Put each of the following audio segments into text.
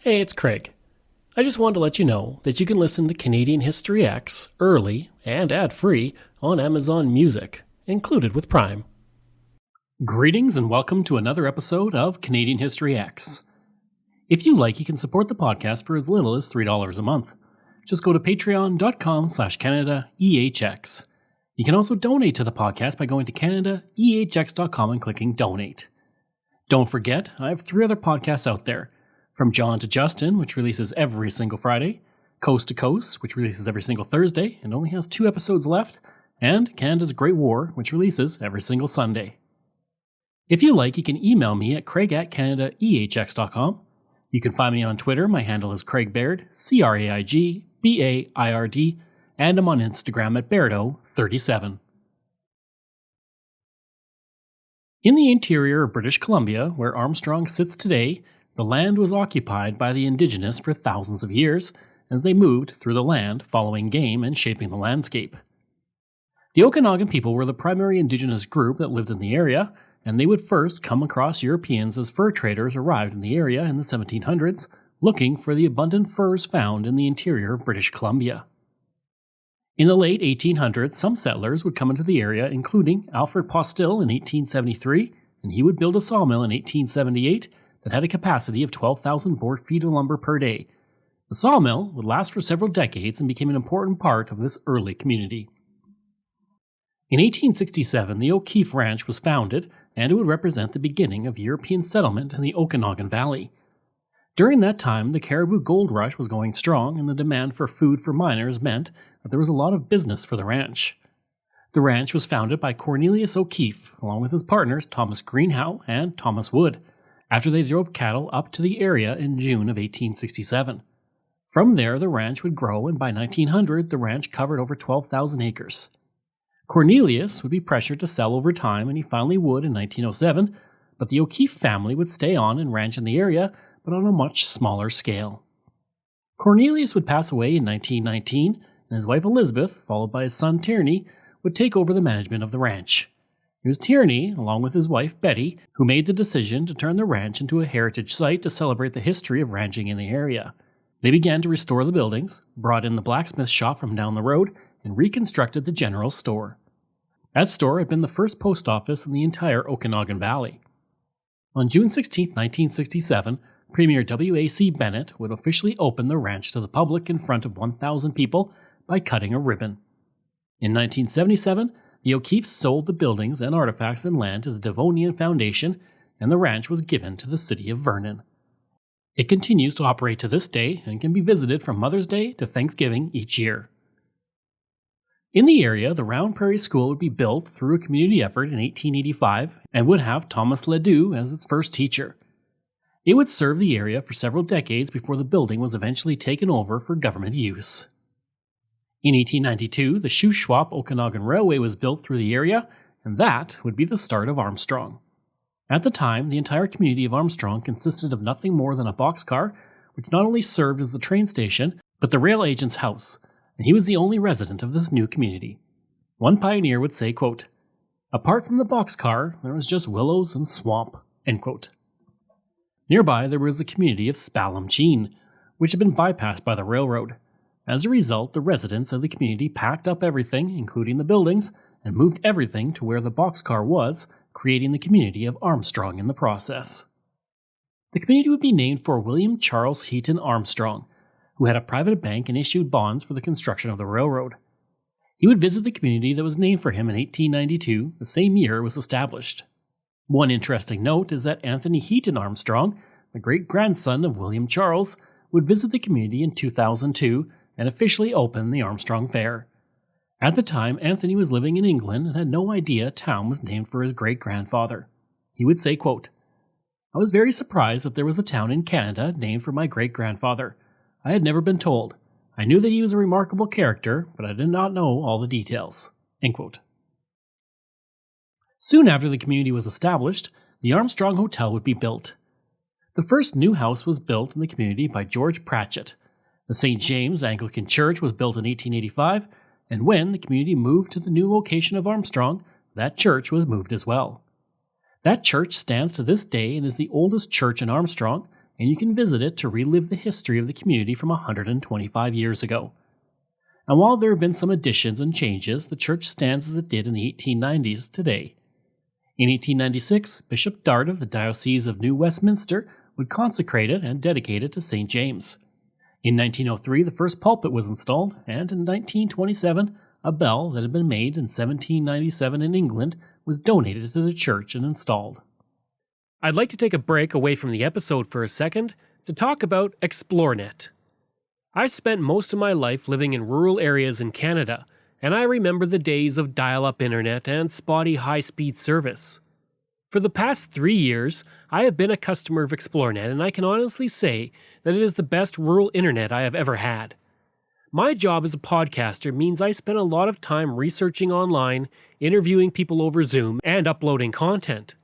Hey, it's Craig. I just wanted to let you know that you can listen to Canadian History X early and ad-free on Amazon Music, included with Prime. Greetings and welcome to another episode of Canadian History X. If you like, you can support the podcast for as little as $3 a month. Just go to patreon.com/CanadaEHX. You can also donate to the podcast by going to CanadaEHX.com and clicking Donate. Don't forget, I have 3 other podcasts out there. From John to Justin, which releases every single Friday, Coast to Coast, which releases every single Thursday and only has 2 episodes left, and Canada's Great War, which releases every single Sunday. If you like, you can email me at craig@canadaehx.com. You can find me on Twitter. My handle is Craig Baird, CraigBaird, and I'm on Instagram at Bairdo37. In the interior of British Columbia, where Armstrong sits today, the land was occupied by the Indigenous for thousands of years as they moved through the land, following game and shaping the landscape. The Okanagan people were the primary Indigenous group that lived in the area, and they would first come across Europeans as fur traders arrived in the area in the 1700s, looking for the abundant furs found in the interior of British Columbia. In the late 1800s, some settlers would come into the area, including Alfred Postil in 1873, and he would build a sawmill in 1878 that had a capacity of 12,000 board feet of lumber per day. The sawmill would last for several decades and became an important part of this early community. In 1867, the O'Keefe Ranch was founded, and it would represent the beginning of European settlement in the Okanagan Valley. During that time, the Cariboo Gold Rush was going strong, and the demand for food for miners meant that there was a lot of business for the ranch. The ranch was founded by Cornelius O'Keefe, along with his partners Thomas Greenhow and Thomas Wood, after they drove cattle up to the area in June of 1867. From there, the ranch would grow, and by 1900, the ranch covered over 12,000 acres. Cornelius would be pressured to sell over time, and he finally would in 1907, but the O'Keefe family would stay on and ranch in the area, but on a much smaller scale. Cornelius would pass away in 1919, and his wife Elizabeth, followed by his son Tierney, would take over the management of the ranch. It was Tierney, along with his wife Betty, who made the decision to turn the ranch into a heritage site to celebrate the history of ranching in the area. They began to restore the buildings, brought in the blacksmith shop from down the road, and reconstructed the general store. That store had been the first post office in the entire Okanagan Valley. On June 16, 1967, Premier W.A.C. Bennett would officially open the ranch to the public in front of 1,000 people by cutting a ribbon. In 1977, the O'Keefes sold the buildings and artifacts and land to the Devonian Foundation, and the ranch was given to the city of Vernon. It continues to operate to this day and can be visited from Mother's Day to Thanksgiving each year. In the area, the Round Prairie School would be built through a community effort in 1885 and would have Thomas Ledoux as its first teacher. It would serve the area for several decades before the building was eventually taken over for government use. In 1892, the Shuswap Okanagan Railway was built through the area, and that would be the start of Armstrong. At the time, the entire community of Armstrong consisted of nothing more than a boxcar, which not only served as the train station, but the rail agent's house, and he was the only resident of this new community. One pioneer would say, quote, "Apart from the boxcar, there was just willows and swamp," end quote. Nearby, there was the community of Spalumcheen, which had been bypassed by the railroad. As a result, the residents of the community packed up everything, including the buildings, and moved everything to where the boxcar was, creating the community of Armstrong in the process. The community would be named for William Charles Heaton Armstrong, who had a private bank and issued bonds for the construction of the railroad. He would visit the community that was named for him in 1892, the same year it was established. One interesting note is that Anthony Heaton Armstrong, the great-grandson of William Charles, would visit the community in 2002 and officially open the Armstrong Fair. At the time, Anthony was living in England and had no idea a town was named for his great-grandfather. He would say, quote, "I was very surprised that there was a town in Canada named for my great-grandfather. I had never been told. I knew that he was a remarkable character, but I did not know all the details." End quote. Soon after the community was established, the Armstrong Hotel would be built. The first new house was built in the community by George Pratchett. The St. James Anglican Church was built in 1885, and when the community moved to the new location of Armstrong, that church was moved as well. That church stands to this day and is the oldest church in Armstrong, and you can visit it to relive the history of the community from 125 years ago. And while there have been some additions and changes, the church stands as it did in the 1890s today. In 1896, Bishop Dart of the Diocese of New Westminster would consecrate it and dedicate it to St. James. In 1903, the first pulpit was installed, and in 1927, a bell that had been made in 1797 in England was donated to the church and installed. I'd like to take a break away from the episode for a second to talk about ExploreNet. I spent most of my life living in rural areas in Canada, and I remember the days of dial-up internet and spotty high-speed service. For the past 3 years, I have been a customer of ExploreNet, and I can honestly say that it is the best rural internet I have ever had. My job as a podcaster means I spend a lot of time researching online, interviewing people over Zoom, and uploading content.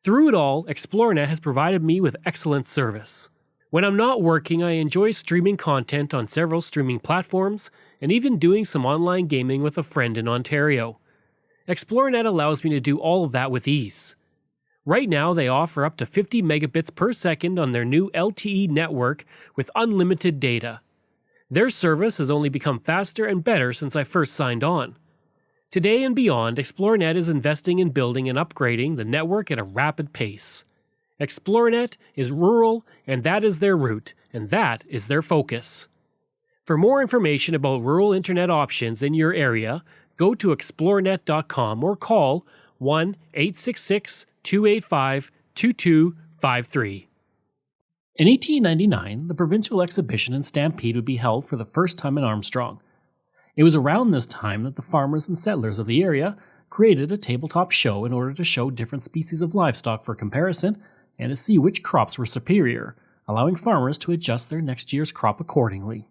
Through it all, ExploreNet has provided me with excellent service. When I'm not working, I enjoy streaming content on several streaming platforms, and even doing some online gaming with a friend in Ontario. ExploreNet allows me to do all of that with ease. Right now, they offer up to 50 megabits per second on their new LTE network with unlimited data. Their service has only become faster and better since I first signed on. Today and beyond, ExploreNet is investing in building and upgrading the network at a rapid pace. ExploreNet is rural, and that is their route, and that is their focus. For more information about rural internet options in your area, go to explorenet.com or call 1-866-285-2253. In 1899, the provincial exhibition and stampede would be held for the first time in Armstrong. It was around this time that the farmers and settlers of the area created a tabletop show in order to show different species of livestock for comparison and to see which crops were superior, allowing farmers to adjust their next year's crop accordingly.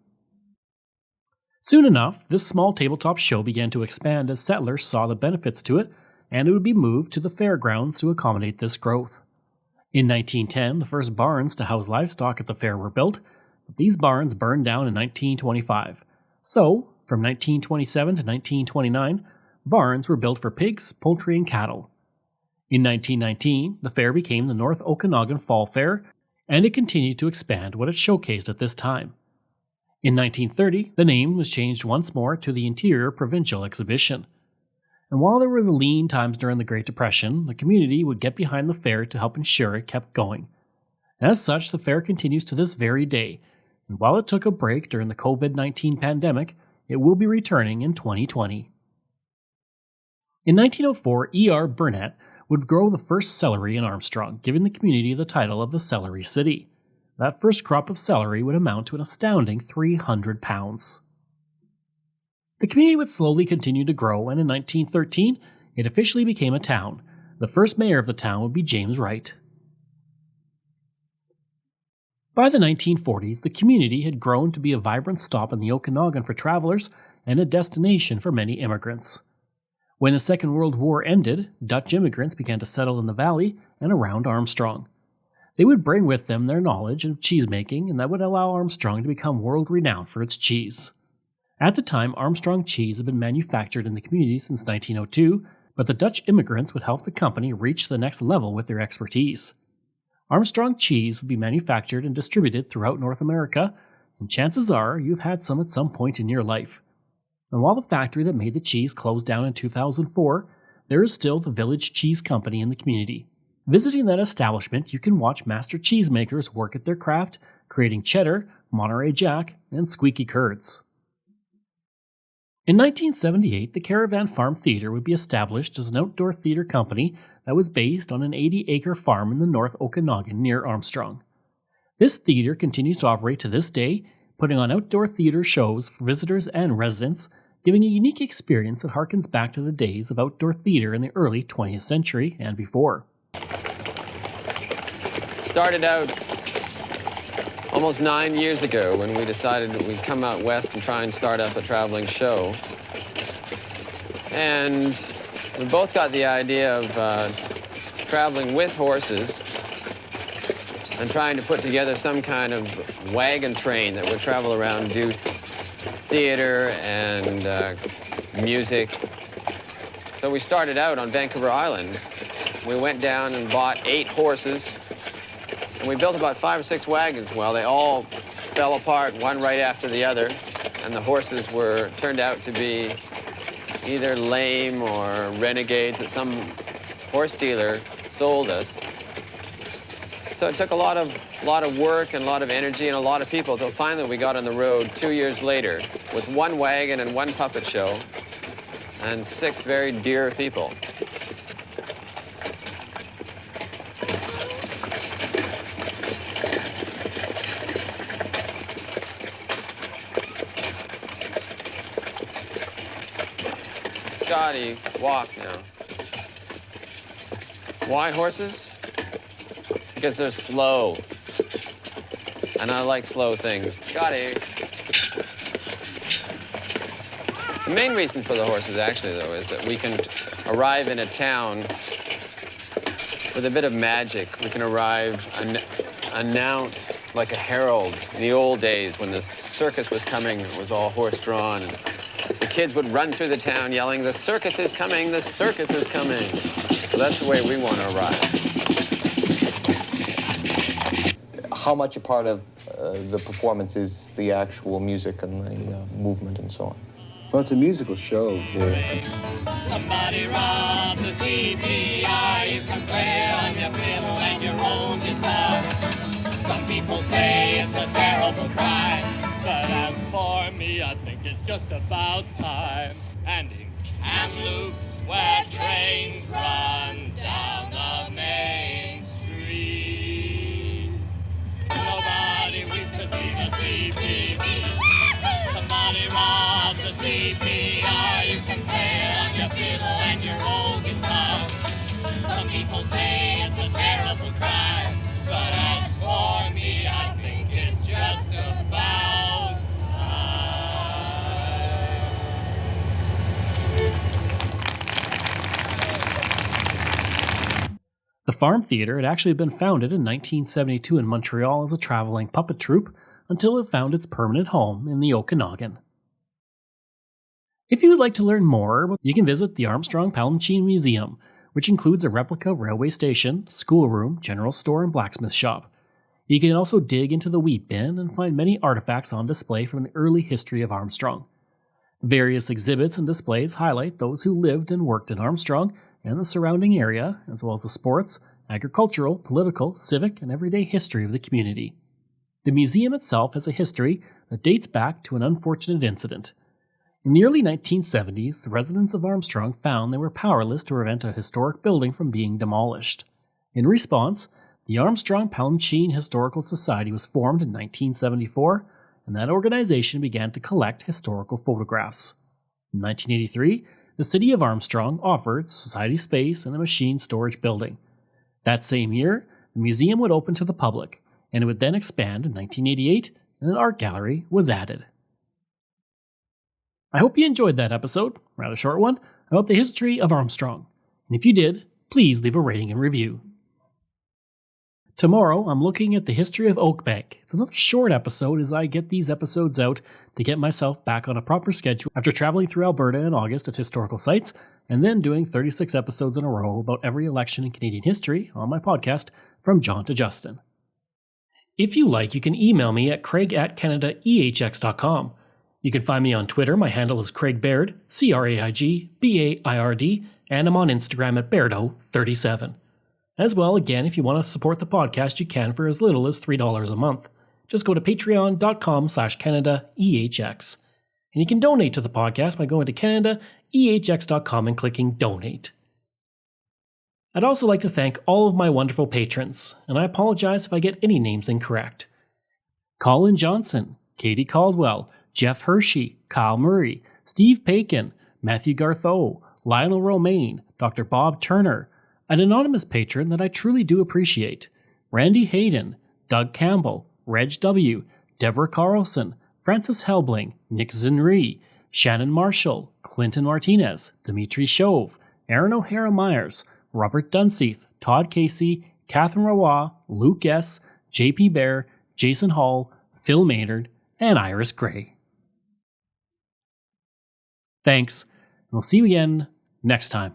Soon enough, this small tabletop show began to expand as settlers saw the benefits to it, and it would be moved to the fairgrounds to accommodate this growth. In 1910, the first barns to house livestock at the fair were built, but these barns burned down in 1925. So, from 1927 to 1929, barns were built for pigs, poultry, and cattle. In 1919, the fair became the North Okanagan Fall Fair, and it continued to expand what it showcased at this time. In 1930, the name was changed once more to the Interior Provincial Exhibition. And while there was lean times during the Great Depression, the community would get behind the fair to help ensure it kept going. As such, the fair continues to this very day, and while it took a break during the COVID-19 pandemic, it will be returning in 2020. In 1904, E.R. Burnett would grow the first celery in Armstrong, giving the community the title of the Celery City. That first crop of celery would amount to an astounding 300 pounds. The community would slowly continue to grow, and in 1913, it officially became a town. The first mayor of the town would be James Wright. By the 1940s, the community had grown to be a vibrant stop in the Okanagan for travelers and a destination for many immigrants. When the Second World War ended, Dutch immigrants began to settle in the valley and around Armstrong. They would bring with them their knowledge of cheesemaking, and that would allow Armstrong to become world-renowned for its cheese. At the time, Armstrong cheese had been manufactured in the community since 1902, but the Dutch immigrants would help the company reach the next level with their expertise. Armstrong cheese would be manufactured and distributed throughout North America, and chances are you've had some at some point in your life. And while the factory that made the cheese closed down in 2004, there is still the Village Cheese Company in the community. Visiting that establishment, you can watch master cheesemakers work at their craft, creating cheddar, Monterey Jack, and squeaky curds. In 1978, the Caravan Farm Theatre would be established as an outdoor theatre company that was based on an 80-acre farm in the North Okanagan near Armstrong. This theatre continues to operate to this day, putting on outdoor theatre shows for visitors and residents, giving a unique experience that harkens back to the days of outdoor theatre in the early 20th century and before. Started out almost 9 years ago when we decided that we'd come out west and try and start up a traveling show. And we both got the idea of traveling with horses and trying to put together some kind of wagon train that would travel around and do theater and music. So we started out on Vancouver Island. We went down and bought 8 horses And we built about 5 or 6 wagons. Well, they all fell apart, one right after the other, and the horses turned out to be either lame or renegades that some horse dealer sold us. So it took a lot of work and a lot of energy and a lot of people until finally we got on the road 2 years later with 1 wagon and 1 puppet show and 6 very dear people. Scotty, walk now. Why horses? Because they're slow. And I like slow things. Scotty. The main reason for the horses, actually, though, is that we can arrive in a town with a bit of magic. We can arrive announced like a herald. In the old days, when the circus was coming, it was all horse-drawn. And the kids would run through the town yelling, "The circus is coming, the circus is coming." So that's the way we want to arrive. How much a part of the performance is the actual music and the movement and so on? Well, it's a musical show. Somebody robbed the CPR. You can play on your fiddle and your own guitar. Some people say it's a terrible crime, but as for me, I think it's just about time. And in Kamloops, where trains run down the main street, nobody weeps to see the CPB. Somebody robbed the CPR. You can play on your fiddle and your old guitar. Some people say it's a terrible crime, but as for me, I think it's just about time. The Farm Theatre had actually been founded in 1972 in Montreal as a traveling puppet troupe until it found its permanent home in the Okanagan. If you would like to learn more, you can visit the Armstrong Palmachine Museum, which includes a replica railway station, schoolroom, general store, and blacksmith shop. You can also dig into the wheat bin and find many artifacts on display from the early history of Armstrong. The various exhibits and displays highlight those who lived and worked in Armstrong and the surrounding area, as well as the sports, agricultural, political, civic, and everyday history of the community. The museum itself has a history that dates back to an unfortunate incident. In the early 1970s, the residents of Armstrong found they were powerless to prevent a historic building from being demolished. In response, the Armstrong Palmachine Historical Society was formed in 1974, and that organization began to collect historical photographs. In 1983, the city of Armstrong offered society space in the machine storage building. That same year, the museum would open to the public, and it would then expand in 1988, and an art gallery was added. I hope you enjoyed that episode, rather short one, about the history of Armstrong. And if you did, please leave a rating and review. Tomorrow, I'm looking at the history of Oakbank. It's another short episode as I get these episodes out to get myself back on a proper schedule after traveling through Alberta in August at historical sites, and then doing 36 episodes in a row about every election in Canadian history on my podcast, From John to Justin. If you like, you can email me at craig@canadaehx.com. You can find me on Twitter. My handle is Craig Baird, CraigBaird, and I'm on Instagram at Bairdo37. As well, again, if you want to support the podcast, you can for as little as $3 a month. Just go to patreon.com/CanadaEHX. And you can donate to the podcast by going to CanadaEHX.com and clicking Donate. I'd also like to thank all of my wonderful patrons, and I apologize if I get any names incorrect. Colin Johnson, Katie Caldwell, Jeff Hershey, Kyle Murray, Steve Pakin, Matthew Gartho, Lionel Romaine, Dr. Bob Turner, an anonymous patron that I truly do appreciate, Randy Hayden, Doug Campbell, Reg W., Deborah Carlson, Francis Helbling, Nick Zinri, Shannon Marshall, Clinton Martinez, Dimitri Chauve, Aaron O'Hara Myers, Robert Dunseith, Todd Casey, Catherine Rawa, Luke S., JP Bear, Jason Hall, Phil Maynard, and Iris Gray. Thanks, and we'll see you again next time.